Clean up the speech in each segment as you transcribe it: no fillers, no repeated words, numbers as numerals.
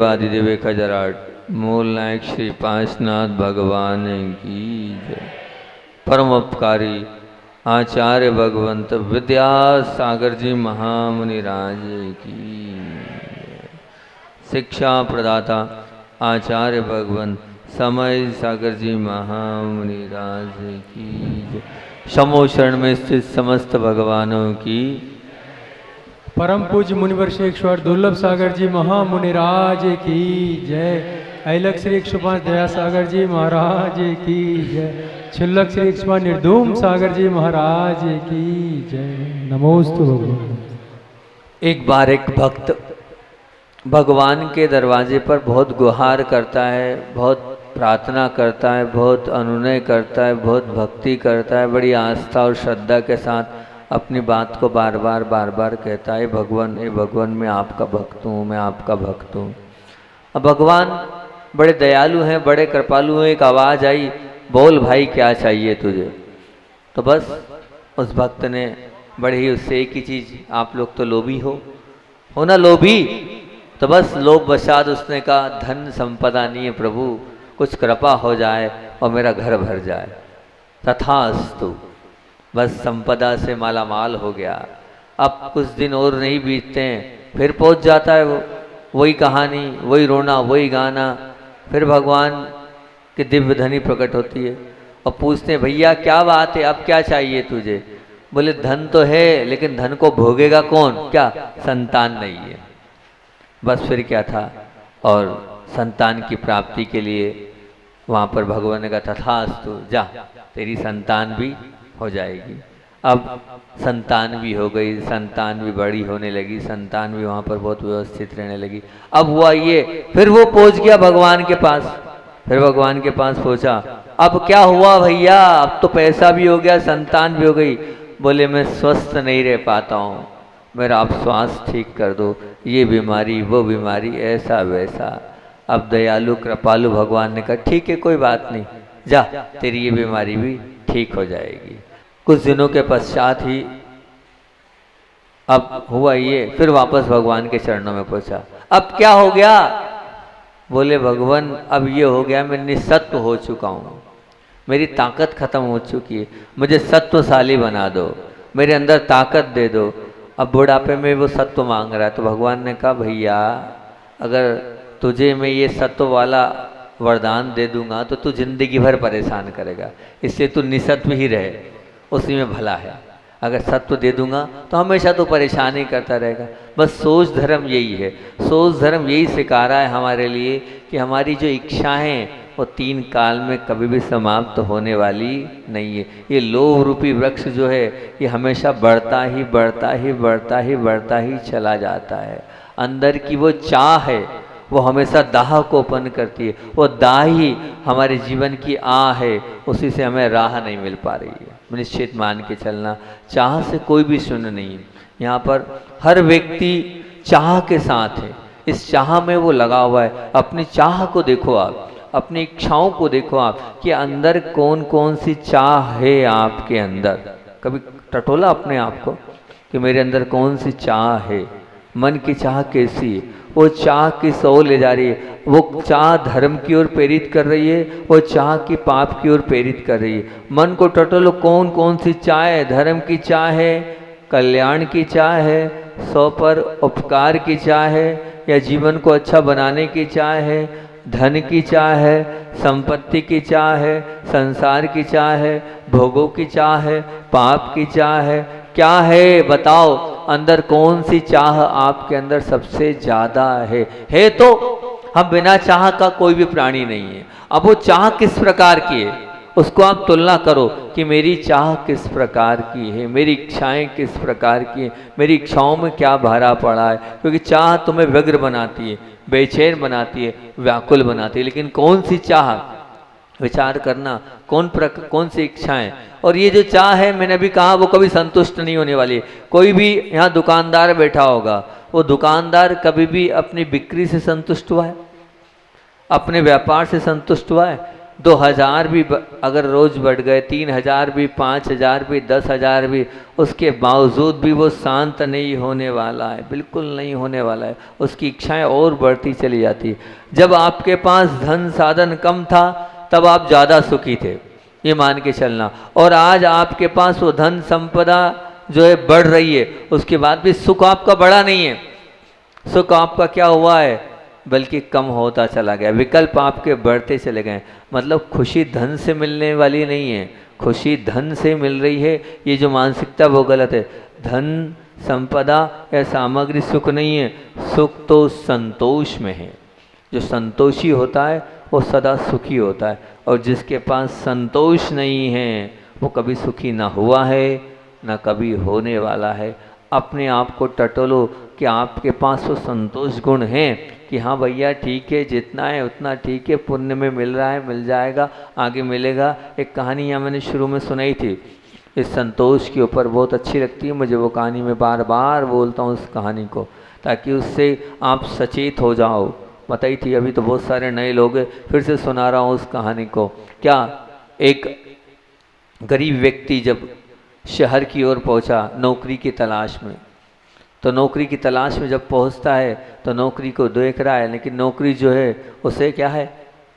देवादिदेव खजराट मूल नायक श्री पांचनाथ भगवान की जय। परम उपकारी आचार्य भगवंत विद्यासागर जी महामुनि राज की जय। शिक्षा प्रदाता आचार्य भगवंत समय सागर जी महामुनि राज की जय। समो शरण में स्थित समस्त भगवानों की। परम पूज्य मुनिवर शेखर दुर्लभ सागर जी महामुनि राज की जय। ऐलक श्री 105 दया सागर जी महाराज की जय। छिल्लक श्री 105 निर्धूम सागर जी महाराज की जय। नमोस्तु भगवान। एक बार एक भक्त भगवान के दरवाजे पर बहुत गुहार करता है, बहुत प्रार्थना करता है, बहुत अनुनय करता है, बहुत भक्ति करता है, बड़ी आस्था और श्रद्धा के साथ अपनी बात को बार बार कहता है, भगवान मैं आपका भक्त हूँ, मैं आपका भक्त हूँ। अब भगवान बड़े दयालु हैं, बड़े कृपालु हैं। एक आवाज़ आई, बोल भाई क्या चाहिए तुझे। तो बस उस भक्त ने बड़े ही उससे एक ही चीज़, आप लोग तो लोभी हो ना लोभी। तो बस लोभ वशात उसने कहा, धन संपदा नहीं है प्रभु, कुछ कृपा हो जाए और मेरा घर भर जाए। तथास्तु। बस संपदा से माला माल हो गया। अब कुछ दिन और नहीं बीतते हैं, फिर पहुंच जाता है वो, वही कहानी, वही रोना, वही गाना। फिर भगवान की दिव्य धनी प्रकट होती है और पूछते हैं, भैया क्या बात है, अब क्या चाहिए तुझे। बोले धन तो है, लेकिन धन को भोगेगा कौन, क्या संतान नहीं है। बस फिर क्या था, और संतान की प्राप्ति के लिए वहाँ पर भगवान ने कहा, तथास्तु, जा तेरी संतान भी हो जाएगी। अब संतान भी हो गई, संतान भी बड़ी होने लगी, संतान भी वहाँ पर बहुत व्यवस्थित रहने लगी। अब हुआ ये, फिर वो पहुँच गया भगवान के पास। फिर भगवान के पास पहुँचा, अब क्या हुआ भैया, अब तो पैसा भी हो गया, संतान भी हो गई। बोले मैं स्वस्थ नहीं रह पाता हूँ, मेरा आप स्वास्थ्य ठीक कर दो, ये बीमारी वो बीमारी ऐसा वैसा। अब दयालु कृपालु भगवान ने कहा, ठीक है कोई बात नहीं, जा तेरी ये बीमारी भी ठीक हो जाएगी। कुछ दिनों के पश्चात ही अब हुआ ये, फिर वापस भगवान के चरणों में पहुंचा। अब क्या हो गया। बोले भगवान अब ये हो गया, मैं निसत्व हो चुका हूँ, मेरी ताकत खत्म हो चुकी है, मुझे सत्वशाली बना दो, मेरे अंदर ताकत दे दो। अब बुढ़ापे में वो सत्व मांग रहा है। तो भगवान ने कहा, भैया अगर तुझे मैं ये सत्व वाला वरदान दे दूंगा तो तू जिंदगी भर परेशान करेगा, इसलिए तू निसत्व ही रहे, उसी में भला है। अगर सत्व दे दूंगा तो हमेशा तो परेशान ही करता रहेगा। बस सोच धर्म यही है, सोच धर्म यही सिखा रहा है हमारे लिए कि हमारी जो इच्छाएं वो 3 काल में कभी भी समाप्त होने वाली नहीं है। ये लोभ रूपी वृक्ष जो है ये हमेशा बढ़ता ही बढ़ता ही बढ़ता ही बढ़ता ही चला जाता है। अंदर की वो चाह है वो हमेशा दाह को उत्पन्न करती है, वो दाह ही हमारे जीवन की आह है, उसी से हमें राह नहीं मिल पा रही है। निश्चित मान के चलना, चाह से कोई भी शून्य नहीं है। यहाँ पर हर व्यक्ति चाह के साथ है, इस चाह में वो लगा हुआ है। अपनी चाह को देखो आप, अपनी इच्छाओं को देखो आप कि अंदर कौन कौन सी चाह है आपके अंदर। कभी टटोला अपने आप को कि मेरे अंदर कौन सी चाह है, मन की चाह कैसी है, वो चाह किस ओर ले जा रही है, वो चाह धर्म की ओर प्रेरित कर रही है, वो चाह की पाप की ओर प्रेरित कर रही है। मन को टटोलो, कौन कौन सी चाह है, धर्म की चाह है, कल्याण की चाह है, सौ पर उपकार की चाह है, या जीवन को अच्छा बनाने की चाह है, धन की चाह है, संपत्ति की चाह है, संसार की चाह है, भोगों की चाह है, पाप की चाह है, क्या है बताओ। अंदर कौन सी चाह आपके अंदर सबसे ज्यादा है तो हम बिना चाह का कोई भी प्राणी नहीं है। अब वो चाह किस प्रकार की है उसको आप तुलना करो कि मेरी चाह किस प्रकार की है, मेरी इच्छाएं किस प्रकार की है, मेरी इच्छाओं में क्या भरा पड़ा है। क्योंकि चाह तुम्हें व्यग्र बनाती है, बेचैन बनाती है, व्याकुल बनाती है। लेकिन कौन सी चाह, विचार करना, कौन सी इच्छाएं। और ये जो चाह है, मैंने अभी कहा, वो कभी संतुष्ट नहीं होने वाली। कोई भी यहाँ दुकानदार बैठा होगा, वो दुकानदार कभी भी अपनी बिक्री से संतुष्ट हुआ है, अपने व्यापार से संतुष्ट हुआ है? 2000 भी अगर रोज बढ़ गए, 3000 भी, 5000 भी, 10,000 भी, उसके बावजूद भी वो शांत नहीं होने वाला है, बिल्कुल नहीं होने वाला है। उसकी इच्छाएं और बढ़ती चली जाती। जब आपके पास धन साधन कम था तब आप ज़्यादा सुखी थे, ये मान के चलना। और आज आपके पास वो धन संपदा जो है बढ़ रही है, उसके बाद भी सुख आपका बढ़ा नहीं है। सुख आपका क्या हुआ है, बल्कि कम होता चला गया। विकल्प आपके बढ़ते चले गए। मतलब खुशी धन से मिलने वाली नहीं है, खुशी धन से मिल रही है, ये जो मानसिकता वो गलत है। धन संपदा या सामग्री सुख नहीं है, सुख तो संतोष में है। जो संतोषी होता है वो सदा सुखी होता है, और जिसके पास संतोष नहीं है वो कभी सुखी ना हुआ है ना कभी होने वाला है। अपने आप को टटोलो कि आपके पास वो संतोष गुण है कि हाँ भैया ठीक है, जितना है उतना ठीक है, पुण्य में मिल रहा है, मिल जाएगा, आगे मिलेगा। एक कहानी यहाँ मैंने शुरू में सुनाई थी, इस संतोष के ऊपर बहुत अच्छी लगती है मुझे वो कहानी। मैं बार बार बोलता हूँ उस कहानी को ताकि उससे आप सचेत हो जाओ। बताई थी, अभी तो बहुत सारे नए लोग हैं, फिर से सुना रहा हूँ उस कहानी को। क्या, एक गरीब व्यक्ति जब शहर की ओर पहुंचा नौकरी की तलाश में, तो नौकरी की तलाश में जब पहुंचता है तो नौकरी को देख रहा है, लेकिन नौकरी जो है उसे क्या है,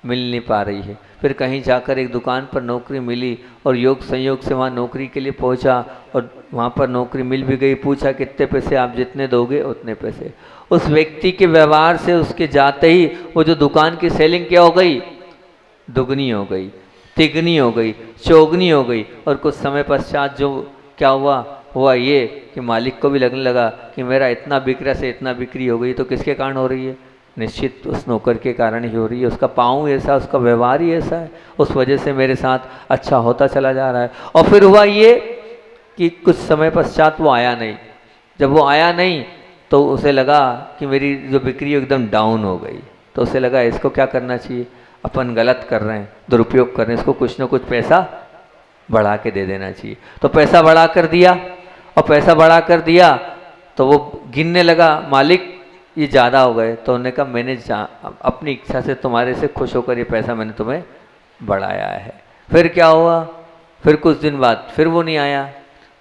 मिल नहीं पा रही है। फिर कहीं जाकर एक दुकान पर नौकरी मिली और योग संयोग से वहाँ नौकरी के लिए पहुंचा और वहाँ पर नौकरी मिल भी गई। पूछा कितने पैसे, आप जितने दोगे उतने पैसे। उस व्यक्ति के व्यवहार से उसके जाते ही वो जो दुकान की सेलिंग क्या हो गई, दुगनी हो गई, तिगनी हो गई, चौगनी हो गई। और कुछ समय पश्चात जो क्या हुआ ये कि मालिक को भी लगने लगा कि मेरा इतना बिक्रा से इतना बिक्री हो गई, तो किसके कारण हो रही है, निश्चित उस नौकर के कारण ही हो रही है। उसका पाँव ऐसा, उसका व्यवहार ही ऐसा है, उस वजह से मेरे साथ अच्छा होता चला जा रहा है। और फिर हुआ ये कि कुछ समय पश्चात वो आया नहीं। जब वो आया नहीं तो उसे लगा कि मेरी जो बिक्री एकदम डाउन हो गई, तो उसे लगा इसको क्या करना चाहिए, अपन गलत कर रहे हैं, दुरुपयोग कर रहे हैं, इसको कुछ ना कुछ पैसा बढ़ा के दे देना चाहिए। तो पैसा बढ़ा कर दिया, और पैसा बढ़ा कर दिया तो वो गिनने लगा, मालिक ये ज़्यादा हो गए। तो उन्होंने कहा मैंने अपनी इच्छा से तुम्हारे से खुश होकर ये पैसा मैंने तुम्हें बढ़ाया है। फिर क्या हुआ, फिर कुछ दिन बाद फिर वो नहीं आया।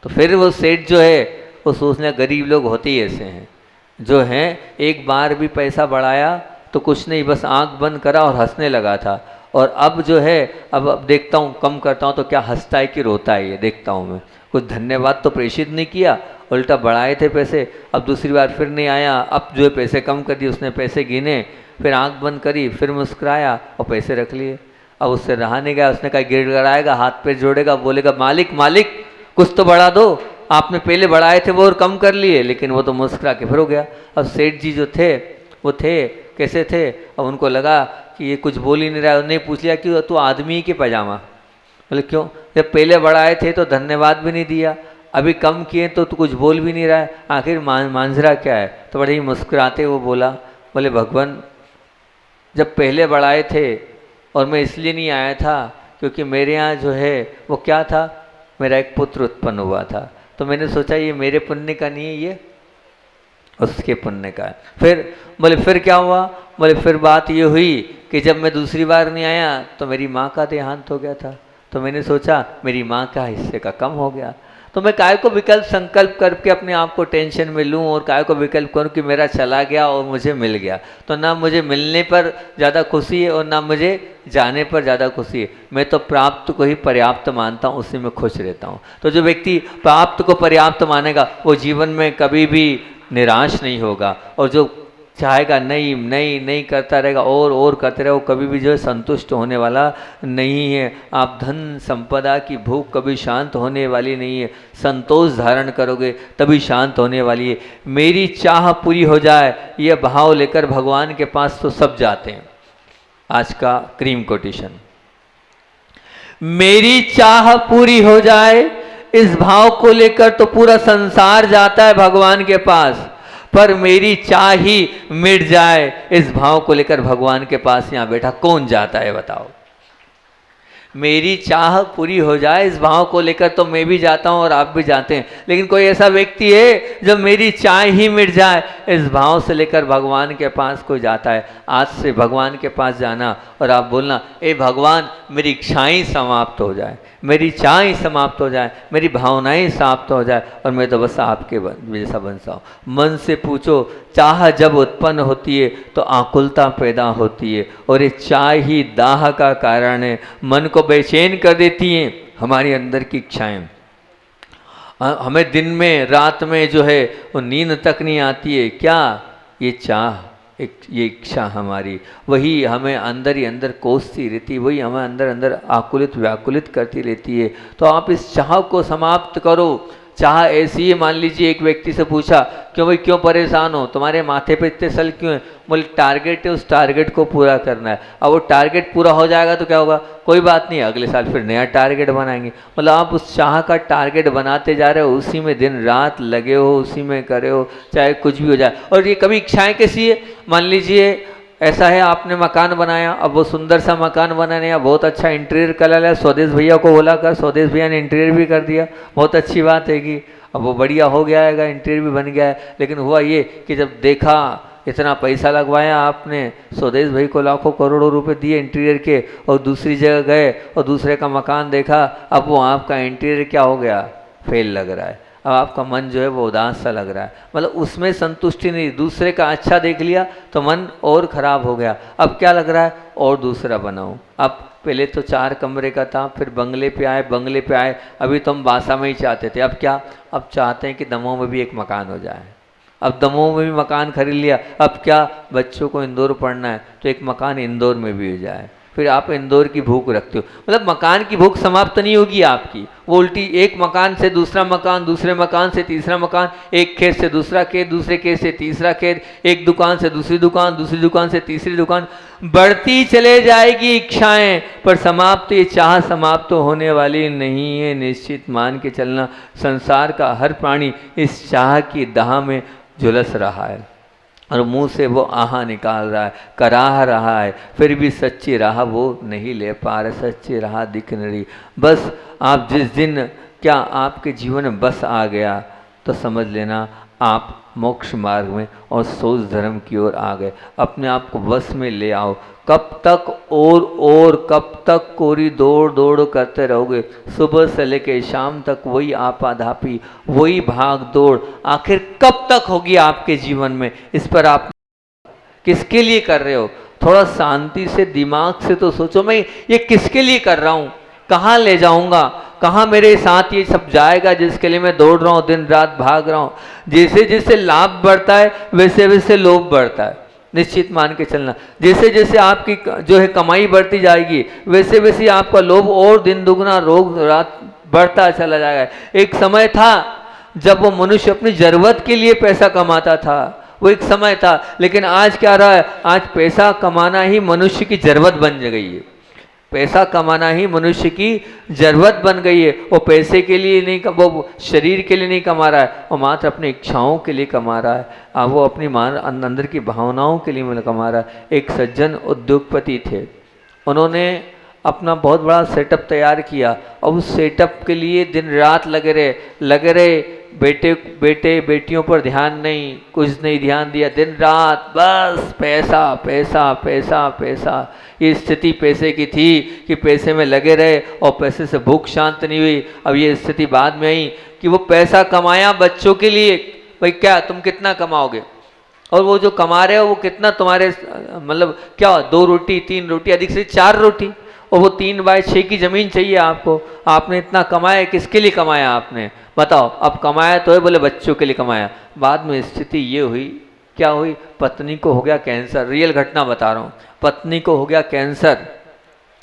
तो फिर वो सेठ जो है वो सोचने, गरीब लोग होते ही ऐसे हैं, जो हैं एक बार भी पैसा बढ़ाया तो कुछ नहीं, बस आंख बंद करा और हंसने लगा था। और अब जो है अब देखता हूँ कम करता हूँ तो क्या हंसता है कि रोता है, ये देखता हूँ मैं। कुछ धन्यवाद तो प्रेषित नहीं किया, उल्टा बढ़ाए थे पैसे। अब दूसरी बार फिर नहीं आया, अब जो है पैसे कम कर दिए, उसने पैसे गिने, फिर आंख बंद करी, फिर मुस्कुराया और पैसे रख लिए। अब उससे रहा नहीं गया, उसने कहा गिड़गिड़ाएगा, हाथ पैर जोड़ेगा, बोलेगा मालिक मालिक कुछ तो बढ़ा दो, आपने पहले बढ़ाए थे वो और कम कर लिए। लेकिन वो तो मुस्कुरा के फिर हो गया। अब सेठ जी जो थे वो थे कैसे थे, अब उनको लगा कि ये कुछ बोल ही नहीं रहा है। उन्हें पूछ लिया कि तू आदमी के पैजामा, बोले क्यों, जब पहले बढ़ाए थे तो धन्यवाद भी नहीं दिया, अभी कम किए तो तू कुछ बोल भी नहीं रहा है, आखिर मांझरा क्या है। तो बड़े ही मुस्कुराते वो बोला, बोले भगवान जब पहले बढ़ाए थे और मैं इसलिए नहीं आया था क्योंकि मेरे यहाँ जो है वो क्या था, मेरा एक पुत्र उत्पन्न हुआ था, तो मैंने सोचा ये मेरे पुण्य का नहीं है, ये उसके पुण्य का है। फिर बोले फिर क्या हुआ, बोले फिर बात ये हुई कि जब मैं दूसरी बार नहीं आया तो मेरी माँ का देहांत हो गया था, तो मैंने सोचा मेरी माँ का हिस्से का कम हो गया। तो मैं काय को विकल्प संकल्प करके अपने आप को टेंशन में लूँ और काय को विकल्प करूँ कि मेरा चला गया और मुझे मिल गया। तो ना मुझे मिलने पर ज़्यादा खुशी है और ना मुझे जाने पर ज़्यादा खुशी है। मैं तो प्राप्त को ही पर्याप्त मानता हूँ, उसी में खुश रहता हूँ। तो जो व्यक्ति प्राप्त को पर्याप्त मानेगा वो जीवन में कभी भी निराश नहीं होगा, और जो चाहेगा नहीं नहीं नहीं करता रहेगा और करते रहेगा, वो कभी भी जो है संतुष्ट होने वाला नहीं है। आप धन संपदा की भूख कभी शांत होने वाली नहीं है, संतोष धारण करोगे तभी शांत होने वाली है। मेरी चाह पूरी हो जाए, यह भाव लेकर भगवान के पास तो सब जाते हैं। आज का क्रीम कोटेशन, मेरी चाह पूरी हो जाए, इस भाव को लेकर तो पूरा संसार जाता है भगवान के पास, पर मेरी चाह ही मिट जाए, इस भाव को लेकर भगवान के पास यहां बैठा कौन जाता है बताओ। मेरी चाह पूरी हो जाए इस भाव को लेकर तो मैं भी जाता हूँ और आप भी जाते हैं। लेकिन कोई ऐसा व्यक्ति है जो मेरी चाह ही मिट जाए इस भाव से लेकर भगवान के पास कोई जाता है। आज से भगवान के पास जाना और आप बोलना, ए भगवान मेरी इच्छाएं समाप्त हो जाए, मेरी चाहें समाप्त हो जाए, मेरी भावनाएं समाप्त हो जाए और मैं तो बस आपके जैसा बन जाऊँ। मन से पूछो, चाह जब उत्पन्न होती है तो आकुलता पैदा होती है और ये चाह ही दाह का कारण है, मन को बेचैन कर देती हैं हमारी अंदर की इच्छाएं। हमें दिन में रात में जो है वो नींद तक नहीं आती है। क्या? ये चाह, ये इच्छा हमारी वही हमें अंदर ही अंदर कोसती रहती, वही हमें अंदर अंदर आकुलित व्याकुलित करती रहती है। तो आप इस चाह को समाप्त करो। चाह ऐसी है, मान लीजिए एक व्यक्ति से पूछा, क्यों भाई क्यों परेशान हो, तुम्हारे माथे पे इतने सल क्यों है? बोले टारगेट है, उस टारगेट को पूरा करना है। अब वो टारगेट पूरा हो जाएगा तो क्या होगा? कोई बात नहीं, अगले साल फिर नया टारगेट बनाएंगे। मतलब आप उस चाह का टारगेट बनाते जा रहे हो, उसी में दिन रात लगे हो, उसी में करे हो, चाहे कुछ भी हो जाए। और ये कभी इच्छाएं कैसी है? मान लीजिए ऐसा है, आपने मकान बनाया, अब वो सुंदर सा मकान बनाने, बहुत अच्छा इंटीरियर कलर है, स्वदेश भैया को बोला कर, स्वदेश भैया ने इंटीरियर भी कर दिया, बहुत अच्छी बात है कि अब वो बढ़िया हो गया है, इंटीरियर भी बन गया है। लेकिन हुआ ये कि जब देखा इतना पैसा लगवाया आपने, स्वदेश भाई को लाखों करोड़ों रुपए दिए इंटीरियर के, और दूसरी जगह गए और दूसरे का मकान देखा, अब वो आपका इंटीरियर क्या हो गया? फेल लग रहा है। अब आपका मन जो है वो उदास सा लग रहा है, मतलब उसमें संतुष्टि नहीं। दूसरे का अच्छा देख लिया तो मन और ख़राब हो गया। अब क्या लग रहा है? और दूसरा बनाऊं। अब पहले तो 4 कमरे का था, फिर बंगले पे आए, बंगले पे आए, अभी तो हम बासा में ही चाहते थे, अब क्या? अब चाहते हैं कि दमोह में भी एक मकान हो जाए। अब दमोह में भी मकान खरीद लिया, अब क्या? बच्चों को इंदौर पढ़ना है तो एक मकान इंदौर में भी हो जाए। फिर आप इंदौर की भूख रखते हो, मतलब मकान की भूख समाप्त नहीं होगी आपकी, वो उल्टी एक मकान से दूसरा मकान, दूसरे मकान से तीसरा मकान, एक खेत से दूसरा खेत, दूसरे खेत से तीसरा खेत, एक दुकान से दूसरी दुकान, दूसरी दुकान से तीसरी दुकान, बढ़ती चले जाएगी इच्छाएं, पर समाप्त ये चाह समाप्त तो होने वाली नहीं है। निश्चित मान के चलना, संसार का हर प्राणी इस चाह की दाह में झुलस रहा है और मुंह से वो आहा निकाल रहा है, कराह रहा है, फिर भी सच्ची राह वो नहीं ले पा रहे, सच्ची राह दिख नहीं रही। बस आप जिस दिन क्या आपके जीवन में बस आ गया तो समझ लेना आप मोक्ष मार्ग में और सोच धर्म की ओर आ गए। अपने आप को बस में ले आओ। कब तक और कब तक कोरी दौड़ दौड़ करते रहोगे? सुबह से लेके शाम तक वही आपाधापी, वही भाग दौड़, आखिर कब तक होगी आपके जीवन में? इस पर आप किसके लिए कर रहे हो? थोड़ा शांति से दिमाग से तो सोचो, मैं ये किसके लिए कर रहा हूँ, कहाँ ले जाऊंगा, कहाँ मेरे साथ ये सब जाएगा जिसके लिए मैं दौड़ रहा हूँ, दिन रात भाग रहा हूँ। जैसे जैसे लाभ बढ़ता है वैसे वैसे लोभ बढ़ता है। निश्चित मान के चलना, जैसे जैसे आपकी जो है कमाई बढ़ती जाएगी वैसे वैसे आपका लोभ और दिन दुगना रोग रात बढ़ता चला जाएगा। एक समय था जब वो मनुष्य अपनी जरूरत के लिए पैसा कमाता था, वो एक समय था। लेकिन आज क्या रहा है? आज पैसा कमाना ही मनुष्य की जरूरत बन गई है। पैसा कमाना ही मनुष्य की जरूरत बन गई है। वो पैसे के लिए नहीं, वो शरीर के लिए नहीं कमा रहा है, वो मात्र अपनी इच्छाओं के लिए कमा रहा है। वो अपनी अंदर की भावनाओं के लिए कमा रहा है। एक सज्जन उद्योगपति थे, उन्होंने अपना बहुत बड़ा सेटअप तैयार किया और उस सेटअप के लिए दिन रात लगे रहे। बेटे बेटियों पर ध्यान नहीं, कुछ नहीं ध्यान दिया, दिन रात बस पैसा पैसा पैसा पैसा। ये स्थिति पैसे की थी कि पैसे में लगे रहे और पैसे से भूख शांत नहीं हुई। अब ये स्थिति बाद में आई कि वो पैसा कमाया बच्चों के लिए। भाई क्या तुम कितना कमाओगे? और वो जो कमा रहे हो वो कितना तुम्हारे मतलब क्या 2 रोटी 3 रोटी, अधिक से 4 रोटी, और वो 3/6 की ज़मीन चाहिए आपको। आपने इतना कमाया, किसके लिए कमाया आपने? बताओ। अब कमाया तो है, बोले बच्चों के लिए कमाया। बाद में स्थिति ये हुई, क्या हुई? पत्नी को हो गया कैंसर। रियल घटना बता रहा हूँ। पत्नी को हो गया कैंसर।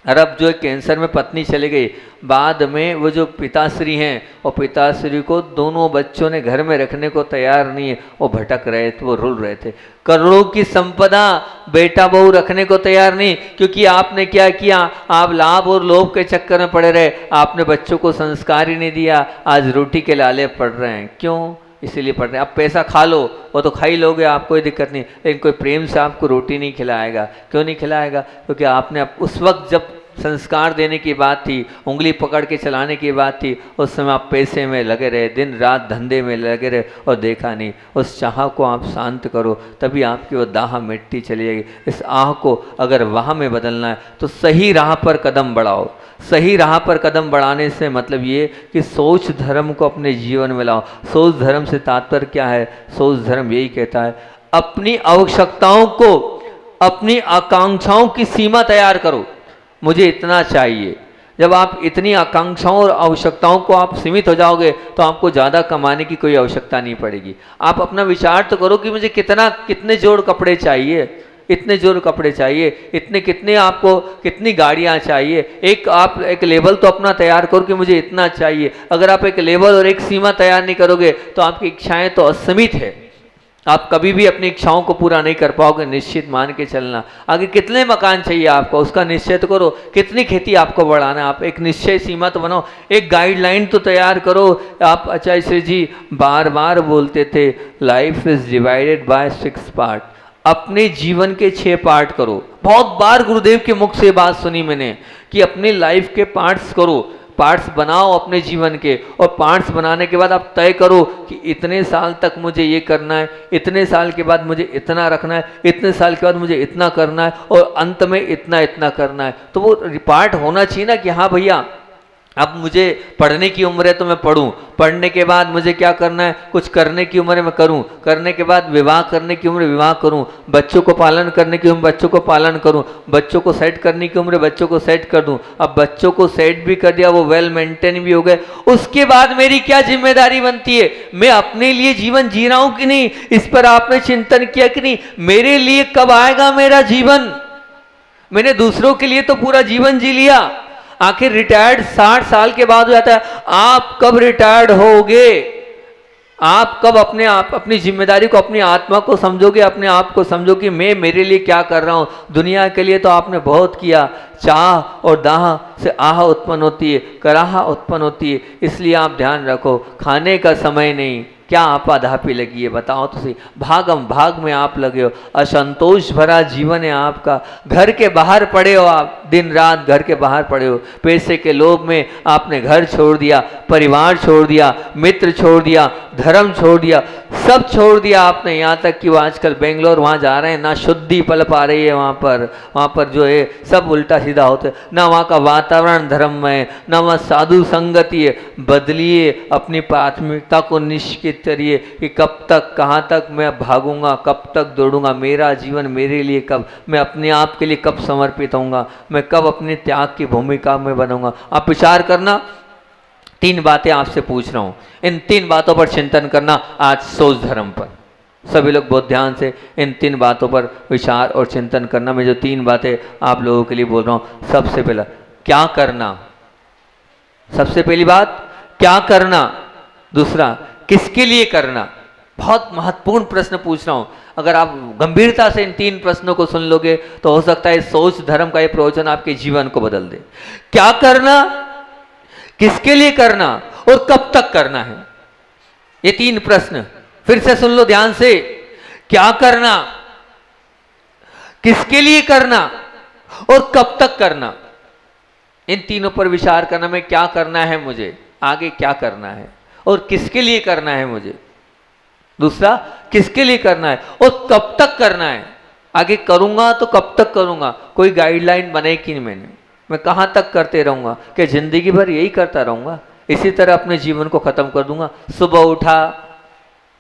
और अब जो है कैंसर में पत्नी चली गई। बाद में वो जो पिताश्री हैं, और पिताश्री को दोनों बच्चों ने घर में रखने को तैयार नहीं है, वो भटक रहे थे, वो रुल रहे थे। करोड़ों की संपदा बेटा बहू रखने को तैयार नहीं, क्योंकि आपने क्या किया? आप लाभ और लोभ के चक्कर में पड़े रहे। आपने बच्चों को संस्कार ही नहीं दिया, आज रोटी के लाले पड़ रहे हैं। क्यों? इसीलिए पढ़ रहे हैं। अब पैसा खा लो, वो तो खा ही लोगे, आपको कोई दिक्कत नहीं, लेकिन कोई प्रेम से आपको रोटी नहीं खिलाएगा। क्यों नहीं खिलाएगा? क्योंकि आपने उस वक्त जब संस्कार देने की बात थी, उंगली पकड़ के चलाने की बात थी, उस समय आप पैसे में लगे रहे, दिन रात धंधे में लगे रहे और देखा नहीं। उस चाह को आप शांत करो, तभी आपकी वो दाह मिटती चली जाएगी। इस आह को अगर वाह में बदलना है तो सही राह पर कदम बढ़ाओ। सही राह पर कदम बढ़ाने से मतलब ये कि सोच धर्म को अपने जीवन में लाओ। सोच धर्म से तात्पर्य क्या है? सोच धर्म यही कहता है अपनी आवश्यकताओं को, अपनी आकांक्षाओं की सीमा तैयार करो। मुझे इतना चाहिए। जब आप इतनी आकांक्षाओं और आवश्यकताओं को आप सीमित हो जाओगे तो आपको ज़्यादा कमाने की कोई आवश्यकता नहीं पड़ेगी। आप अपना विचार तो करो कि मुझे कितने जोड़ कपड़े चाहिए, इतने जोड़ कपड़े चाहिए, कितने आपको कितनी गाड़ियाँ चाहिए। आप एक लेवल तो अपना तैयार करो कि मुझे इतना चाहिए। अगर आप एक लेवल और एक सीमा तैयार नहीं करोगे तो आपकी इच्छाएं तो असीमित है, आप कभी भी अपनी इच्छाओं को पूरा नहीं कर पाओगे। निश्चित मान के चलना। आगे कितने मकान चाहिए आपको, उसका निश्चय तो करो। कितनी खेती आपको बढ़ाना है, आप एक निश्चय सीमा तो बनाओ, एक गाइडलाइन तो तैयार करो। आप आचार्य श्री जी बार बार बोलते थे life is divided by 6 part. अपने जीवन के 6 पार्ट करो। बहुत बार गुरुदेव के मुख से बात सुनी मैंने कि अपनी लाइफ के पार्ट्स करो, पार्ट्स बनाओ अपने जीवन के, और पार्ट्स बनाने के बाद आप तय करो कि इतने साल तक मुझे ये करना है, इतने साल के बाद मुझे इतना रखना है, इतने साल के बाद मुझे इतना करना है, और अंत में इतना इतना करना है। तो वो पार्ट होना चाहिए ना कि हाँ भैया अब मुझे पढ़ने की उम्र है तो मैं पढ़ूं, पढ़ने के बाद मुझे क्या करना है, कुछ करने की उम्र है मैं करूं, करने के बाद विवाह करने की उम्र विवाह करूं, बच्चों को पालन करने की उम्र बच्चों को पालन करूं, बच्चों को सेट करने की उम्र बच्चों को सेट कर दूं। अब बच्चों को सेट भी कर दिया, वो वेल मेंटेन भी हो गए, उसके बाद मेरी क्या जिम्मेदारी बनती है? मैं अपने लिए जीवन जी रहा हूं कि नहीं, इस पर आपने चिंतन किया कि नहीं? मेरे लिए कब आएगा मेरा जीवन? मैंने दूसरों के लिए तो पूरा जीवन जी लिया, आखिर रिटायर्ड 60 साल के बाद हो जाता है। आप कब रिटायर्ड होगे? आप कब अपनी जिम्मेदारी को, अपनी आत्मा को समझोगे, अपने आप को समझो कि मैं मेरे लिए क्या कर रहा हूं। दुनिया के लिए तो आपने बहुत किया। चाह और दाह से आह उत्पन्न होती है, कराह उत्पन्न होती है। इसलिए आप ध्यान रखो, खाने का समय नहीं, क्या आपाधापी लगी है बताओ तो सही। भागम भाग में आप लगे हो, असंतोष भरा जीवन है आपका। घर के बाहर पड़े हो आप, दिन रात घर के बाहर पड़े हो। पैसे के लोभ में आपने घर छोड़ दिया, परिवार छोड़ दिया, मित्र छोड़ दिया, धर्म छोड़ दिया, सब छोड़ दिया आपने। यहाँ तक कि वो आजकल बेंगलोर वहाँ जा रहे हैं, ना शुद्धि पल पा रही है वहाँ पर जो है सब उल्टा सीधा होता है। ना वहाँ का वातावरण धर्म है, ना वहाँ साधु संगति है। बदलिए अपनी प्राथमिकता को निश्चित करिए कि कब तक, कहाँ तक मैं भागूंगा, कब तक दौड़ूंगा, मेरा जीवन मेरे लिए कब, मैं अपने आप के लिए कब समर्पित होऊंगा, मैं कब अपने त्याग की भूमिका में बनूंगा। आप विचार करना। 3 बातें आपसे पूछ रहा हूं, इन 3 बातों पर चिंतन करना आज सोच धर्म पर। सभी लोग बहुत ध्यान से इन 3 बातों पर विचार और चिंतन करना। मैं जो 3 बातें आप लोगों के लिए बोल रहा हूं, सबसे पहला क्या करना, सबसे पहली बात क्या करना, दूसरा किसके लिए करना। बहुत महत्वपूर्ण प्रश्न पूछ रहा हूं। अगर आप गंभीरता से इन 3 प्रश्नों को सुन लोगे तो हो सकता है सोच धर्म का ये प्रवचन आपके जीवन को बदल दे। क्या करना, किसके लिए करना और कब तक करना है, ये 3 प्रश्न फिर से सुन लो ध्यान से। क्या करना, किसके लिए करना और कब तक करना, इन तीनों पर विचार करना। मैं क्या करना है, मुझे आगे क्या करना है, और किसके लिए करना है मुझे, दूसरा किसके लिए करना है और कब तक करना है। आगे करूंगा तो कब तक करूंगा, कोई गाइडलाइन बनाई कि नहीं मैंने, मैं कहां तक करते रहूंगा, क्या जिंदगी भर यही करता रहूंगा, इसी तरह अपने जीवन को खत्म कर दूंगा। सुबह उठा,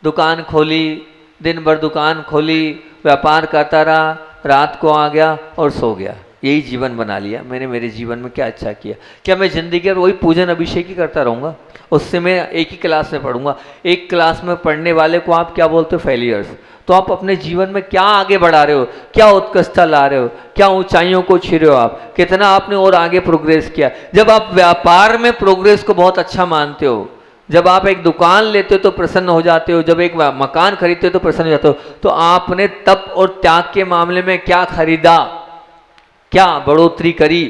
दुकान खोली, दिन भर दुकान खोली, व्यापार करता रहा, रात को आ गया और सो गया, यही जीवन बना लिया मैंने। मेरे जीवन में क्या अच्छा किया? क्या मैं जिंदगी भर वही पूजन अभिषेक ही करता रहूंगा? उससे मैं एक ही क्लास में पढ़ूंगा। एक क्लास में पढ़ने वाले को आप क्या बोलते हो? फेलियर्स। तो आप अपने जीवन में क्या आगे बढ़ा रहे हो, क्या उत्कृष्टता ला रहे हो, क्या ऊंचाइयों को छू रहे हो आप, कितना आपने और आगे प्रोग्रेस किया। जब आप व्यापार में प्रोग्रेस को बहुत अच्छा मानते हो, जब आप एक दुकान लेते हो तो प्रसन्न हो जाते हो, जब एक मकान खरीदते हो तो प्रसन्न हो जाते हो, तो आपने तप और त्याग के मामले में क्या खरीदा, क्या बढ़ोतरी करी,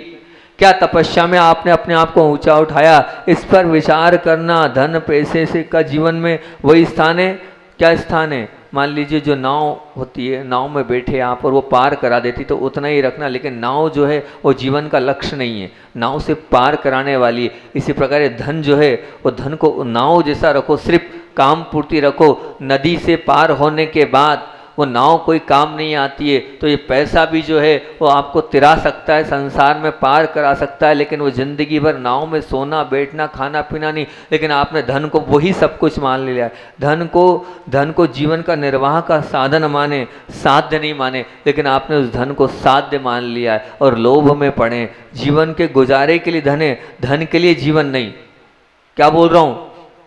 क्या तपस्या में आपने अपने आप को ऊंचा उठाया, इस पर विचार करना। धन पैसे से का जीवन में वही स्थान है, क्या स्थान है? मान लीजिए जो नाव होती है, नाव में बैठे आप और वो पार करा देती तो उतना ही रखना, लेकिन नाव जो है वो जीवन का लक्ष्य नहीं है, नाव से पार कराने वाली है। इसी प्रकार ये धन जो है वो धन को नाव जैसा रखो, सिर्फ काम पूर्ति रखो। नदी से पार होने के बाद वो नाव कोई काम नहीं आती है, तो ये पैसा भी जो है वो आपको तिरा सकता है, संसार में पार करा सकता है, लेकिन वो जिंदगी भर नाव में सोना बैठना खाना पीना नहीं। लेकिन आपने धन को वही सब कुछ मान लिया है। धन को जीवन का निर्वाह का साधन माने, साध्य नहीं माने, लेकिन आपने उस धन को साध्य मान लिया है और लोभ में पड़े। जीवन के गुजारे के लिए धन है, धन के लिए जीवन नहीं। क्या बोल रहा हूँ,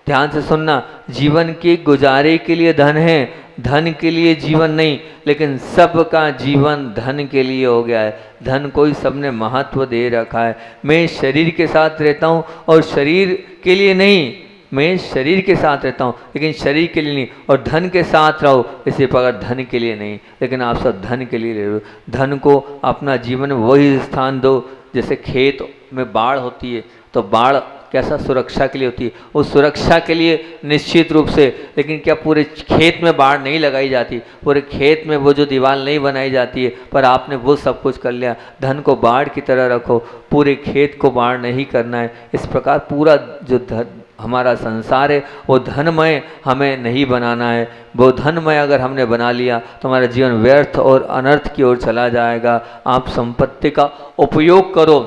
ध्यान से सुनना। जीवन के गुजारे के लिए धन है, धन के लिए जीवन नहीं। लेकिन सबका जीवन धन के लिए हो गया है, धन को ही सबने महत्व दे रखा है। मैं शरीर के साथ रहता हूँ और शरीर के लिए नहीं, मैं शरीर के साथ रहता हूँ लेकिन शरीर के लिए नहीं, और धन के साथ रहो इसी प्रकार धन के लिए नहीं, लेकिन आप सब धन के लिए रहो। धन को अपना जीवन में वही स्थान दो। जैसे खेत में बाढ़ होती है तो बाढ़ कैसा सुरक्षा के लिए होती है, उस सुरक्षा के लिए निश्चित रूप से, लेकिन क्या पूरे खेत में बाढ़ नहीं लगाई जाती, पूरे खेत में वो जो दीवार नहीं बनाई जाती है, पर आपने वो सब कुछ कर लिया। धन को बाढ़ की तरह रखो, पूरे खेत को बाढ़ नहीं करना है। इस प्रकार पूरा जो हमारा संसार है वो धनमय हमें नहीं बनाना है। वो धनमय अगर हमने बना लिया तो हमारा जीवन व्यर्थ और अनर्थ की ओर चला जाएगा। आप संपत्ति का उपयोग करो,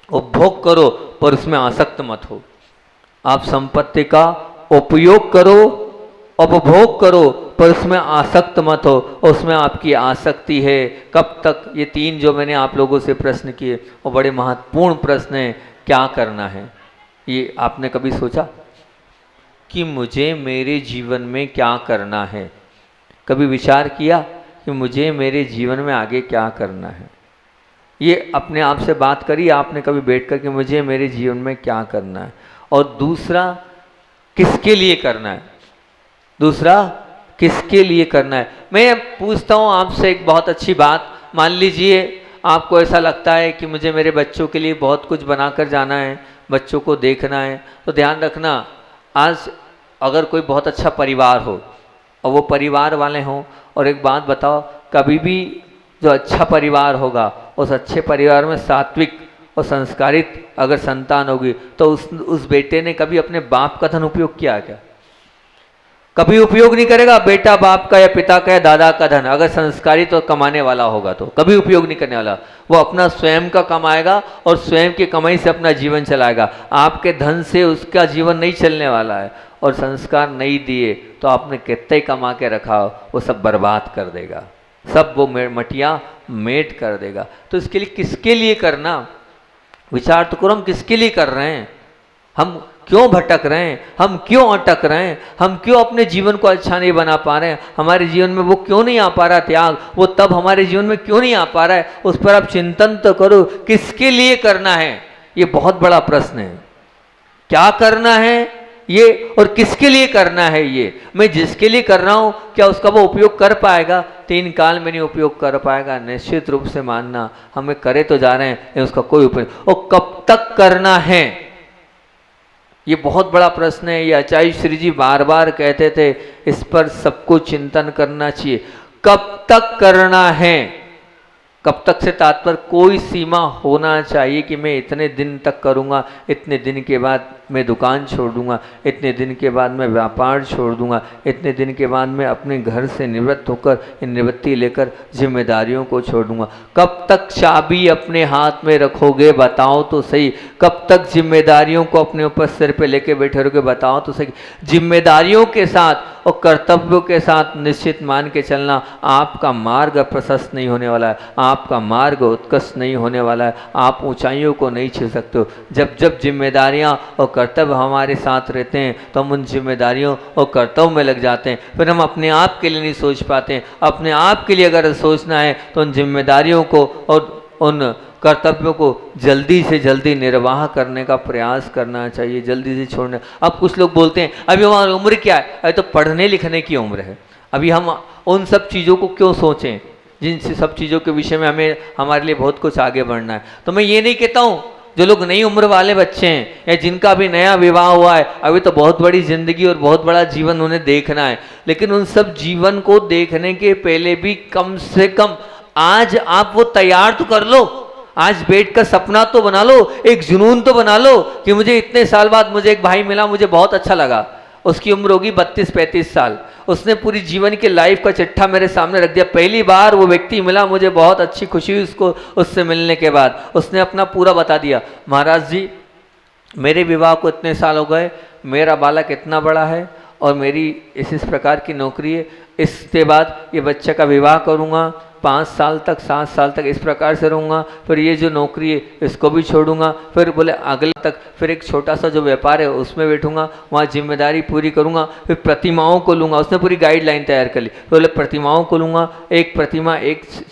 उपभोग करो, पर उसमें आसक्त मत हो। आप संपत्ति का उपयोग करो, उपभोग करो, पर उसमें आसक्त मत हो। उसमें आपकी आसक्ति है कब तक? ये तीन जो मैंने आप लोगों से प्रश्न किए वो बड़े महत्वपूर्ण प्रश्न हैं। क्या करना है, ये आपने कभी सोचा कि मुझे मेरे जीवन में क्या करना है? कभी विचार किया कि मुझे मेरे जीवन में आगे क्या करना है? ये अपने आप से बात करिए आपने कभी बैठ कर कि मुझे मेरे जीवन में क्या करना है, और दूसरा किसके लिए करना है? दूसरा किसके लिए करना है? मैं पूछता हूँ आपसे एक बहुत अच्छी बात। मान लीजिए आपको ऐसा लगता है कि मुझे मेरे बच्चों के लिए बहुत कुछ बनाकर जाना है, बच्चों को देखना है, तो ध्यान रखना, आज अगर कोई बहुत अच्छा परिवार हो और वो परिवार वाले हों, और एक बात बताओ, कभी भी जो अच्छा परिवार होगा उस अच्छे परिवार में सात्विक और संस्कारित अगर संतान होगी तो उस बेटे ने कभी अपने बाप का धन उपयोग किया क्या? कभी उपयोग नहीं करेगा। बेटा बाप का या पिता का या दादा का धन अगर संस्कारित और कमाने वाला होगा तो कभी उपयोग नहीं करने वाला। वो अपना स्वयं का कमाएगा और स्वयं की कमाई से अपना जीवन चलाएगा। आपके धन से उसका जीवन नहीं चलने वाला है। और संस्कार नहीं दिए तो आपने कितना ही कमा के रखा वो सब बर्बाद कर देगा, सब वो मटिया मेट कर देगा। तो इसके लिए किसके लिए करना, विचार तो करो। हम किसके लिए कर रहे हैं? हम क्यों भटक रहे हैं? हम क्यों अटक रहे हैं? हम क्यों अपने जीवन को अच्छा नहीं बना पा रहे हैं? हमारे जीवन में वो क्यों नहीं आ पा रहा त्याग? वो तब हमारे जीवन में क्यों नहीं आ पा रहा है? उस पर आप चिंतन तो करो, किसके लिए करना है? ये बहुत बड़ा प्रश्न है। क्या करना है ये, और किसके लिए करना है ये? मैं जिसके लिए कर रहा हूं क्या उसका वो उपयोग कर पाएगा? 3 काल में नहीं उपयोग कर पाएगा। निश्चित रूप से मानना, हमें करे तो जा रहे हैं लेकिन उसका कोई उपयोग, और कब तक करना है ये बहुत बड़ा प्रश्न है। ये आचार्य श्री जी बार बार कहते थे, इस पर सबको चिंतन करना चाहिए। कब तक करना है? कब तक से तात्पर्य कोई सीमा होना चाहिए कि मैं इतने दिन तक करूँगा, इतने दिन के बाद मैं दुकान छोड़ दूँगा, इतने दिन के बाद मैं व्यापार छोड़ दूँगा, इतने दिन के बाद मैं अपने घर से निवृत्त होकर निवृत्ति लेकर जिम्मेदारियों को छोड़ दूँगा। कब तक चाबी अपने हाथ में रखोगे बताओ तो सही? कब तक जिम्मेदारियों को अपने ऊपर सिर पे लेके बैठे रहोगे बताओ तो सही? जिम्मेदारियों के साथ और कर्तव्यों के साथ निश्चित मान के चलना, आपका मार्ग प्रशस्त नहीं होने वाला है, आपका मार्ग उत्कृष्ट नहीं होने वाला है, आप ऊंचाइयों को नहीं छू सकते हो। जब जब जिम्मेदारियां और कर्तव्य हमारे साथ रहते हैं तो हम उन जिम्मेदारियों और कर्तव्य में लग जाते हैं, फिर हम अपने आप के लिए नहीं सोच पाते हैं। अपने आप के लिए अगर सोचना है तो उन जिम्मेदारियों को और उन कर्तव्यों को जल्दी से जल्दी निर्वाह करने का प्रयास करना चाहिए, जल्दी से छोड़ना। अब कुछ लोग बोलते हैं अभी हमारी उम्र क्या है? अभी तो पढ़ने लिखने की उम्र है, अभी हम उन सब चीज़ों को क्यों सोचें जिन सब चीज़ों के विषय में हमें हमारे लिए बहुत कुछ आगे बढ़ना है। तो मैं ये नहीं कहता हूँ जो लोग नई उम्र वाले बच्चे हैं या जिनका भी नया विवाह हुआ है, अभी तो बहुत बड़ी जिंदगी और बहुत बड़ा जीवन उन्हें देखना है, लेकिन उन सब जीवन को देखने के पहले भी कम से कम आज आप वो तैयार तो कर लो। आज बैठ कर सपना तो बना लो, एक जुनून तो बना लो कि मुझे इतने साल बाद मुझे एक भाई मिला, मुझे बहुत अच्छा लगा। उसकी उम्र होगी 32-35 साल, उसने पूरी जीवन के लाइफ का चिट्ठा मेरे सामने रख दिया। पहली बार वो व्यक्ति मिला, मुझे बहुत अच्छी खुशी हुई उसको उससे मिलने के बाद। उसने अपना पूरा बता दिया, महाराज जी मेरे विवाह को इतने साल हो गए, मेरा बालक इतना बड़ा है और मेरी इस प्रकार की नौकरी है, इसके बाद ये बच्चे का विवाह करूँगा, 5 साल तक 7 साल तक इस प्रकार से रहूँगा, फिर ये जो नौकरी है इसको भी छोड़ूंगा, फिर बोले अगले तक फिर एक छोटा सा जो व्यापार है उसमें बैठूंगा, वहाँ जिम्मेदारी पूरी करूँगा, फिर प्रतिमाओं को लूँगा। उसने पूरी गाइडलाइन तैयार कर ली। बोले प्रतिमाओं को लूँगा, एक प्रतिमा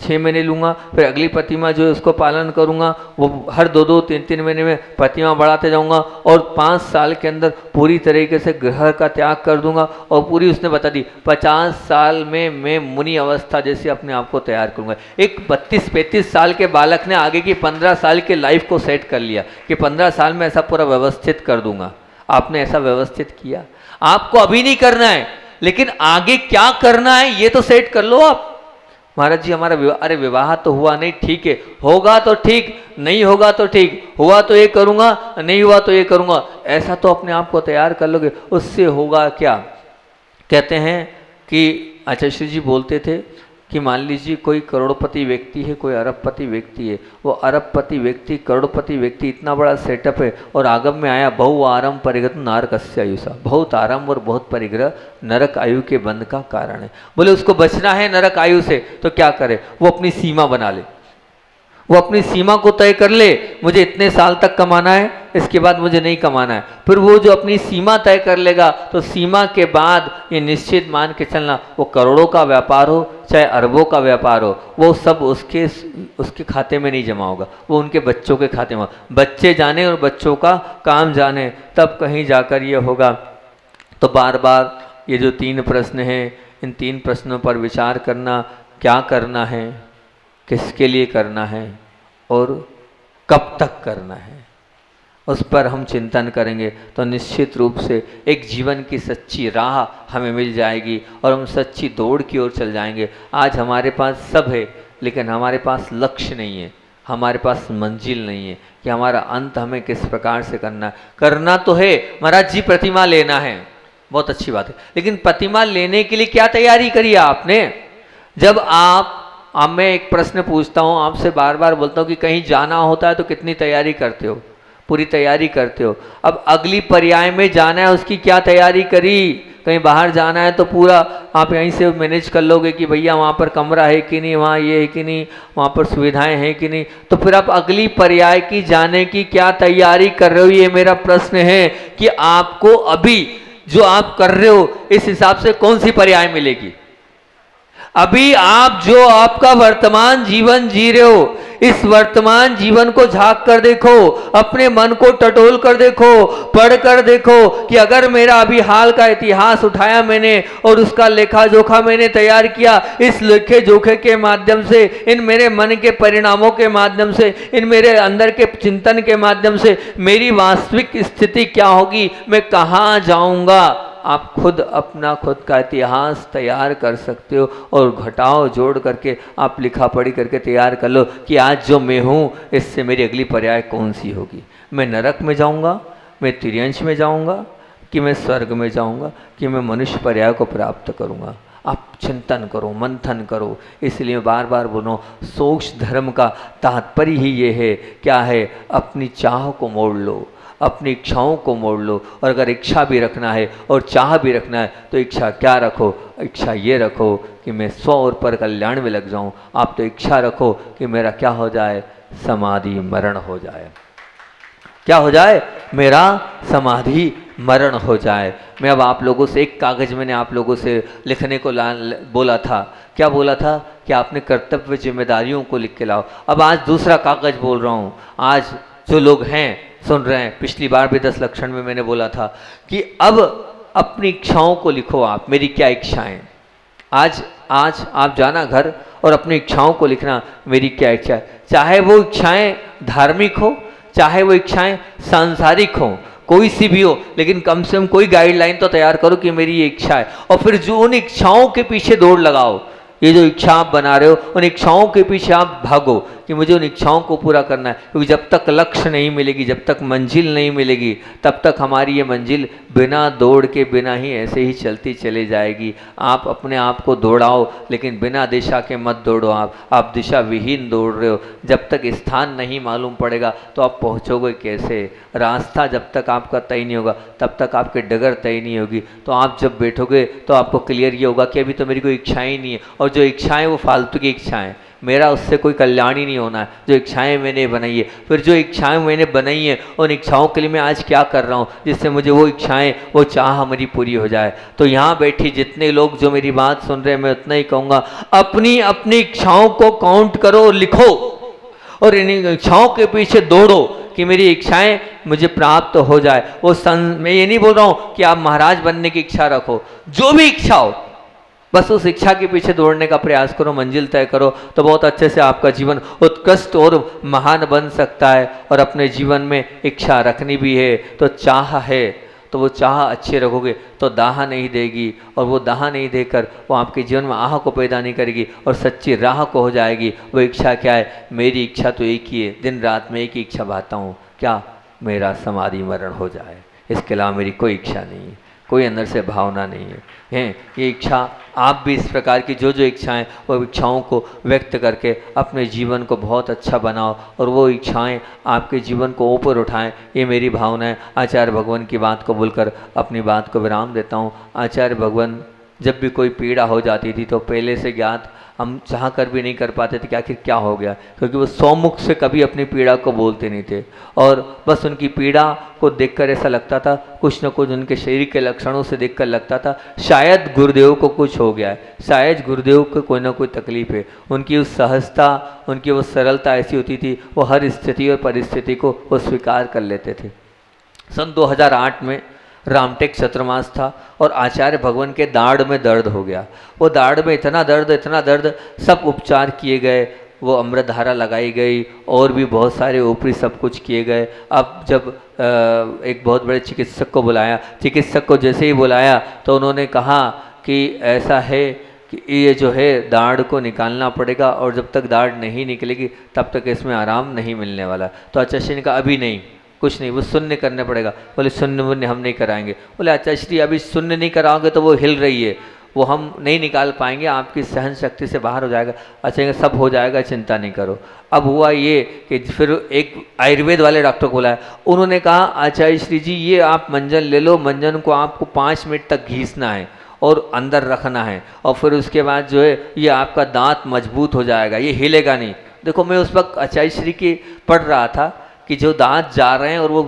6 महीने लूँगा, फिर अगली प्रतिमा जो है उसको पालन करूँगा, वो हर 2-2, 3-3 महीने में प्रतिमा बढ़ाते जाऊँगा और 5 साल के अंदर पूरी तरीके से ग्रह का त्याग कर दूंगा। और पूरी उसने बता दी 50 साल में मैं मुनि अवस्था जैसे अपने आप को तैयार करूंगा। एक 32-35 साल के बालक ने आगे की 15 साल के लाइफ को सेट कर लिया कि 15 साल में ऐसा पूरा व्यवस्थित कर दूंगा। आपने ऐसा व्यवस्थित किया? आपको अभी नहीं करना है, लेकिन आगे क्या करना है ये तो सेट कर लो आप। महाराज जी हमारा विवाह, अरे विवाह तो हुआ नहीं, ठीक है, होगा तो ठीक, नहीं होगा तो ठीक, हुआ तो ये करूंगा, नहीं हुआ तो ये करूंगा, ऐसा तो अपने आप को तैयार कर लोगे। उससे होगा क्या? कहते हैं कि आचार्य जी बोलते थे कि मान लीजिए कोई करोड़पति व्यक्ति है, कोई अरबपति व्यक्ति है। वो अरबपति व्यक्ति, करोड़पति व्यक्ति, इतना बड़ा सेटअप है और आगम में आया बहु आरम परिग्रह नारकस्य आयुषा, बहुत आराम और बहुत परिग्रह नरक आयु के बंध का कारण है। बोले उसको बचना है नरक आयु से तो क्या करे? वो अपनी सीमा बना ले, वो अपनी सीमा को तय कर ले, मुझे इतने साल तक कमाना है, इसके बाद मुझे नहीं कमाना है। फिर वो जो अपनी सीमा तय कर लेगा तो सीमा के बाद ये निश्चित मान के चलना, वो करोड़ों का व्यापार हो चाहे अरबों का व्यापार हो, वो सब उसके खाते में नहीं जमा होगा, वो उनके बच्चों के खाते में। बच्चे जाने और बच्चों का काम जाने, तब कहीं जाकर ये होगा। तो बार बार ये जो 3 प्रश्न हैं, इन 3 प्रश्नों पर विचार करना, क्या करना है, किसके लिए करना है और कब तक करना है, उस पर हम चिंतन करेंगे तो निश्चित रूप से एक जीवन की सच्ची राह हमें मिल जाएगी और हम सच्ची दौड़ की ओर चल जाएंगे। आज हमारे पास सब है लेकिन हमारे पास लक्ष्य नहीं है, हमारे पास मंजिल नहीं है कि हमारा अंत हमें किस प्रकार से करना है। करना तो है महाराज जी, प्रतिमा लेना है, बहुत अच्छी बात है, लेकिन प्रतिमा लेने के लिए क्या तैयारी करी आपने? जब अब मैं एक प्रश्न पूछता हूँ आपसे, बार बार बोलता हूँ कि कहीं जाना होता है तो कितनी तैयारी करते हो? पूरी तैयारी करते हो। अब अगली पर्याय में जाना है, उसकी क्या तैयारी करी? कहीं बाहर जाना है तो पूरा आप यहीं से मैनेज कर लोगे कि भैया वहाँ पर कमरा है कि नहीं, वहाँ ये है कि नहीं, वहाँ पर सुविधाएं हैं कि नहीं। तो फिर आप अगली पर्याय की जाने की क्या तैयारी कर रहे हो, ये मेरा प्रश्न है कि आपको अभी जो आप कर रहे हो इस हिसाब से कौन सी पर्याय मिलेगी? अभी आप जो आपका वर्तमान जीवन जी रहे हो, इस वर्तमान जीवन को झांक कर देखो, अपने मन को टटोल कर देखो, पढ़ कर देखो कि अगर मेरा अभी हाल का इतिहास उठाया मैंने और उसका लेखा जोखा मैंने तैयार किया, इस लेखे जोखे के माध्यम से, इन मेरे मन के परिणामों के माध्यम से, इन मेरे अंदर के चिंतन के माध्यम से मेरी वास्तविक स्थिति क्या होगी, मैं कहाँ जाऊंगा? आप खुद अपना खुद का इतिहास तैयार कर सकते हो और घटाव जोड़ करके आप लिखा पढ़ी करके तैयार कर लो कि आज जो मैं हूँ इससे मेरी अगली पर्याय कौन सी होगी। मैं नरक में जाऊँगा, मैं तिर्यंश में जाऊँगा, कि मैं स्वर्ग में जाऊँगा, कि मैं मनुष्य पर्याय को प्राप्त करूँगा? आप चिंतन करो, मंथन करो। इसलिए बार बार बोलो, सोक्ष धर्म का तात्पर्य ही ये है, क्या है? अपनी चाह को मोड़ लो, अपनी इच्छाओं को मोड़ लो। और अगर इच्छा भी रखना है और चाह भी रखना है तो इच्छा क्या रखो? इच्छा ये रखो कि मैं 100 और पर कल्याण में लग जाऊं। आप तो इच्छा रखो कि मेरा क्या हो जाए? समाधि मरण हो जाए। क्या हो जाए? मेरा समाधि मरण हो जाए। मैं अब आप लोगों से एक कागज मैंने आप लोगों से लिखने को बोला था। क्या बोला था? कि आपने कर्तव्य जिम्मेदारियों को लिख के लाओ। अब आज दूसरा कागज बोल रहा हूँ। आज जो लोग हैं सुन रहे हैं, पिछली बार भी 10 लक्षण में मैंने बोला था कि अब अपनी इच्छाओं को लिखो। आप, मेरी क्या इच्छाएं? आज आप जाना घर और अपनी इच्छाओं को लिखना, मेरी क्या इच्छा है। चाहे वो इच्छाएं धार्मिक हो, चाहे वो इच्छाएं सांसारिक हों, कोई सी भी हो, लेकिन कम से कम कोई गाइडलाइन तो तैयार करो कि मेरी ये इच्छा है। और फिर जो उन इच्छाओं के पीछे दौड़ लगाओ, ये जो इच्छा आप बना रहे हो उन इच्छाओं के पीछे आप भागो कि मुझे उन इच्छाओं को पूरा करना है। क्योंकि जब तक लक्ष्य नहीं मिलेगी, जब तक मंजिल नहीं मिलेगी, तब तक हमारी ये मंजिल बिना दौड़ के, बिना ही ऐसे ही चलती चली जाएगी। आप अपने आप को दौड़ाओ, लेकिन बिना दिशा के मत दौड़ो। आप दिशा विहीन दौड़ रहे हो। जब तक स्थान नहीं मालूम पड़ेगा तो आप पहुँचोगे कैसे? रास्ता जब तक आपका तय नहीं होगा तब तक आपकी डगर तय नहीं होगी। तो आप जब बैठोगे तो आपको क्लियर ये होगा कि अभी तो मेरी कोई इच्छाएं ही नहीं है, और जो इच्छाएं वो फालतू की इच्छाएं, मेरा उससे कोई कल्याण ही नहीं होना है। जो इच्छाएं मैंने बनाई है, फिर जो इच्छाएं मैंने बनाई है उन इच्छाओं के लिए मैं आज क्या कर रहा हूँ जिससे मुझे वो इच्छाएं, वो चाह मेरी पूरी हो जाए। तो यहाँ बैठी जितने लोग जो मेरी बात सुन रहे हैं, मैं उतना ही कहूँगा, अपनी अपनी इच्छाओं को काउंट करो और लिखो, और इन इच्छाओं के पीछे दौड़ो कि मेरी इच्छाएं मुझे प्राप्त हो जाए। मैं ये नहीं बोल रहा हूँ कि आप महाराज बनने की इच्छा रखो, जो भी इच्छा हो बस उस इच्छा के पीछे दौड़ने का प्रयास करो, मंजिल तय करो, तो बहुत अच्छे से आपका जीवन उत्कृष्ट और महान बन सकता है। और अपने जीवन में इच्छा रखनी भी है तो चाह है, तो वो चाह अच्छे रखोगे तो दाह नहीं देगी, और वो दाह नहीं देकर वो आपके जीवन में आह को पैदा नहीं करेगी और सच्ची राह को हो जाएगी। वो इच्छा क्या है? मेरी इच्छा तो एक ही है, दिन रात में एक ही इच्छा भाता हूँ, क्या? मेरा समाधि मरण हो जाए। इसके अलावा मेरी कोई इच्छा नहीं है, कोई अंदर से भावना नहीं है। ये इच्छा आप भी इस प्रकार की जो जो इच्छाएं, वो इच्छाओं को व्यक्त करके अपने जीवन को बहुत अच्छा बनाओ, और वो इच्छाएं आपके जीवन को ऊपर उठाएं। ये मेरी भावना है। आचार्य भगवान की बात को बोलकर अपनी बात को विराम देता हूँ। आचार्य भगवान जब भी कोई पीड़ा हो जाती थी तो पहले से ज्ञात, हम चाह कर भी नहीं कर पाते थे कि आखिर क्या हो गया, क्योंकि वो सौमुख से कभी अपनी पीड़ा को बोलते नहीं थे, और बस उनकी पीड़ा को देखकर ऐसा लगता था, कुछ न कुछ उनके शरीर के लक्षणों से देखकर लगता था शायद गुरुदेव को कुछ हो गया है, शायद गुरुदेव को कोई ना कोई तकलीफ है। उनकी उस सहजता, उनकी वो सरलता ऐसी होती थी, वो हर स्थिति और परिस्थिति को वो स्वीकार कर लेते थे। सन 2008 में रामटेक चतुर्मास था और आचार्य भगवान के दाढ़ में दर्द हो गया। वो दाढ़ में इतना दर्द, सब उपचार किए गए, वो अमृतधारा लगाई गई और भी बहुत सारे ऊपरी सब कुछ किए गए। अब जब एक बहुत बड़े चिकित्सक को बुलाया, चिकित्सक को जैसे ही बुलाया तो उन्होंने कहा कि ऐसा है कि ये जो है दाढ़ को निकालना पड़ेगा, और जब तक दाढ़ नहीं निकलेगी तब तक इसमें आराम नहीं मिलने वाला। तो आचार्य श्री ने कहा अभी नहीं, कुछ नहीं, वो शून्य करने पड़ेगा। बोले शून्य वून्य हम नहीं कराएंगे। बोले आचार्य श्री अभी शून्य नहीं कराओगे तो वो हिल रही है, वो हम नहीं निकाल पाएंगे, आपकी सहन शक्ति से बाहर हो जाएगा। अच्छा सब हो जाएगा, चिंता नहीं करो। अब हुआ ये कि फिर एक आयुर्वेद वाले डॉक्टर को बुलाया, उन्होंने कहा आचार्य श्री जी ये आप मंजन ले लो, मंजन को आपको 5 मिनट तक घीसना है और अंदर रखना है, और फिर उसके बाद जो है ये आपका दांत मजबूत हो जाएगा, ये हिलेगा नहीं। देखो मैं उस वक्त आचार्य श्री की पढ़ रहा था कि जो दांत जा रहे हैं और वो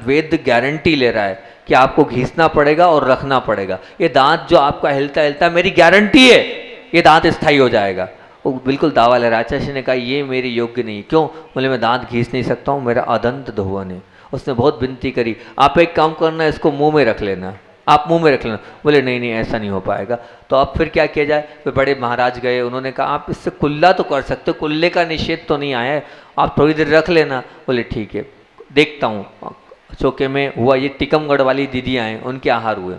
वेद गारंटी ले रहा है कि आपको घिसना पड़ेगा और रखना पड़ेगा। ये दांत जो आपका हिलता हिलता मेरी गारंटी है ये दांत स्थायी हो जाएगा। वो बिल्कुल दावा ले रहा। आचार्य ने कहा ये मेरे योग्य नहीं। क्यों? बोले मैं दांत घिस नहीं सकता हूँ, मेरा अदंत धोवन है। उसने बहुत विनती करी, आप एक काम करना, इसको मुंह में रख लेना, आप मुंह में रख लेना। बोले नहीं नहीं ऐसा नहीं हो पाएगा। तो अब फिर क्या किया जाए? फिर बड़े महाराज गए, उन्होंने कहा आप इससे कुल्ला तो कर सकते हो, कुल्ले का निषेध तो नहीं आया है, आप थोड़ी देर रख लेना। बोले ठीक है देखता हूँ। चौके में हुआ ये टिकमगढ़ वाली दीदियाँ हैं, उनके आहार हुए।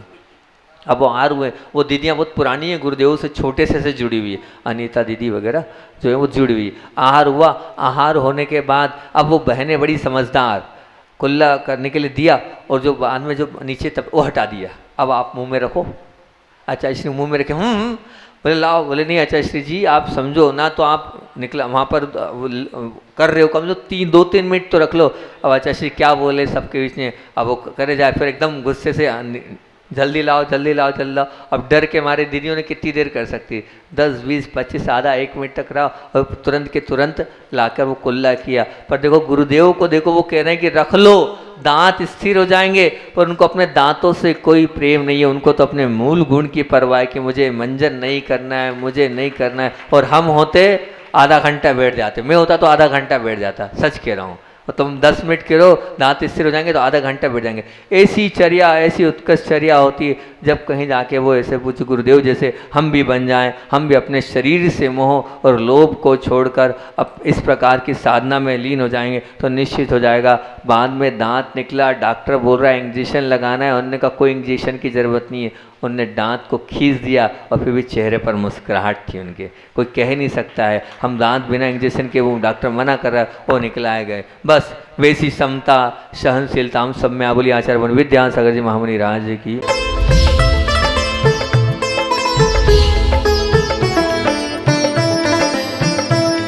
अब वो आहार हुए, वो दीदियाँ बहुत पुरानी हैं, गुरुदेव से छोटे से जुड़ी हुई है, अनीता दीदी वगैरह जो है वो जुड़ी हुई। आहार हुआ, आहार होने के बाद अब वो बहनें बड़ी समझदार, कुल्ला करने के लिए दिया और जो बाद में जो नीचे तब वो हटा दिया। अब आप मुंह में रखो। आचार्य श्री मुंह में रखे बोले लाओ। बोले नहीं आचार्य श्री जी आप समझो ना, तो आप निकला वहाँ पर कर रहे हो, कम से 2-3 मिनट तो रख लो। अब आचार्य श्री क्या बोले सबके बीच में, अब वो करे जाए, फिर एकदम गुस्से से जल्दी लाओ जल्दी लाओ जल्दी लाओ। अब डर के मारे दीदियों ने कितनी देर कर सकती, 10, 20, 25, आधा 1 मिनट तक रहा और तुरंत के तुरंत लाकर वो कुल्ला किया। पर देखो गुरुदेव को देखो, वो कह रहे हैं कि रख लो, दांत स्थिर हो जाएंगे, पर उनको अपने दांतों से कोई प्रेम नहीं है। उनको तो अपने मूल गुण की परवाह है कि मुझे मंजन नहीं करना है, मुझे नहीं करना है। और हम होते आधा घंटा बैठ जाते, मैं होता तो आधा घंटा बैठ जाता, सच कह रहा हूँ। और तुम 10 मिनट गिरो दांत स्थिर हो जाएंगे तो आधा घंटा बैठ जाएंगे। ऐसी चर्या, ऐसी उत्कृष्ट चर्या होती है जब कहीं जाके वो ऐसे पूछ गुरुदेव जैसे हम भी बन जाएं, हम भी अपने शरीर से मोह और लोभ को छोड़कर अब इस प्रकार की साधना में लीन हो जाएंगे तो निश्चित हो जाएगा। बाद में दांत निकला, डॉक्टर बोल रहा है इंजेक्शन लगाना है, उन्होंने कहा कोई इंजेक्शन की ज़रूरत नहीं है, उनने दांत को खींच दिया और फिर भी चेहरे पर मुस्कुराहट थी उनके। कोई कह नहीं सकता है हम दांत बिना इंजेक्शन के, वो डॉक्टर मना कर रहा है, वो निकलाए गए। बस वैसी समता सहनशीलता हम सब में आबोली आचार्य वन विद्यासागर जी महामुनि राज की।